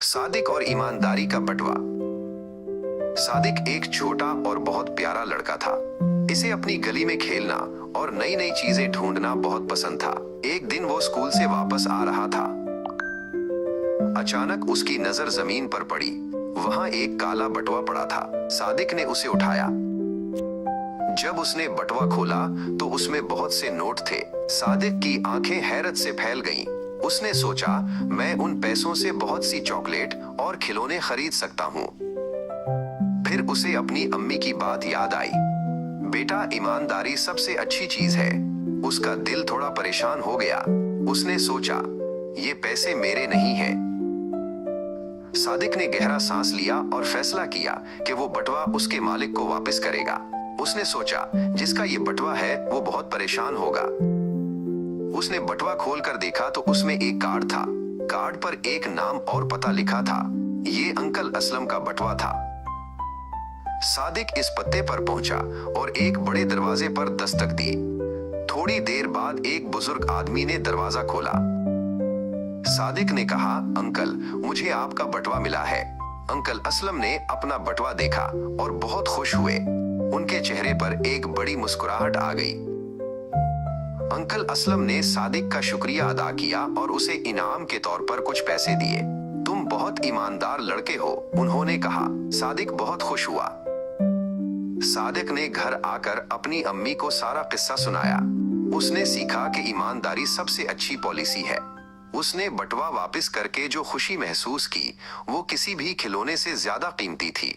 सादिक और ईमानदारी का बंटवा। सादिक एक छोटा और बहुत प्यारा लड़का था। इसे अपनी गली में खेलना और नई नई चीजें ढूंढना बहुत पसंद था। एक दिन वो स्कूल से वापस आ रहा था। अचानक उसकी नजर जमीन पर पड़ी। वहां एक काला बटुआ पड़ा था। सादिक ने उसे उठाया। जब उसने बटुआ खोला तो उसमें बहुत से नोट थे। सादिक की आंखें हैरत से फैल गईं। उसने सोचा, मैं उन पैसों से बहुत सी चॉकलेट और खिलौने खरीद सकता हूँ। फिर उसे अपनी अम्मी की बात याद आई। बेटा, ईमानदारी सबसे अच्छी चीज है। उसका दिल थोड़ा परेशान हो गया। उसने सोचा, ये पैसे मेरे नहीं हैं। सादिक ने गहरा सांस लिया और फैसला किया कि वो बटुआ उसके मालिक को वापस करेगा। उसने सोचा, जिसका ये बटुआ है वो बहुत परेशान होगा। उसने बटुआ खोलकर देखा तो उसमें एक कार्ड था। कार्ड पर एक नाम और पता लिखा था। ये अंकल असलम का बटुआ था। सादिक इस पत्ते पर पहुंचा और एक बड़े दरवाजे पर दस्तक दी। थोड़ी देर बाद एक बुजुर्ग आदमी ने दरवाजा खोला। सादिक ने कहा, अंकल, मुझे आपका बटुआ मिला है। अंकल असलम ने अपना बटुआ देखा और बहुत खुश हुए। उनके चेहरे पर एक बड़ी मुस्कुराहट आ गई। अंकल असलम ने सादिक का शुक्रिया अदा किया और उसे इनाम के तौर पर कुछ पैसे दिए। तुम बहुत ईमानदार लड़के हो, उन्होंने कहा। सादिक बहुत खुश हुआ। सादिक ने घर आकर अपनी अम्मी को सारा किस्सा सुनाया। उसने सीखा कि ईमानदारी सबसे अच्छी पॉलिसी है। उसने बटुआ वापस करके जो खुशी महसूस की वो किसी भी खिलौने से ज्यादा कीमती थी।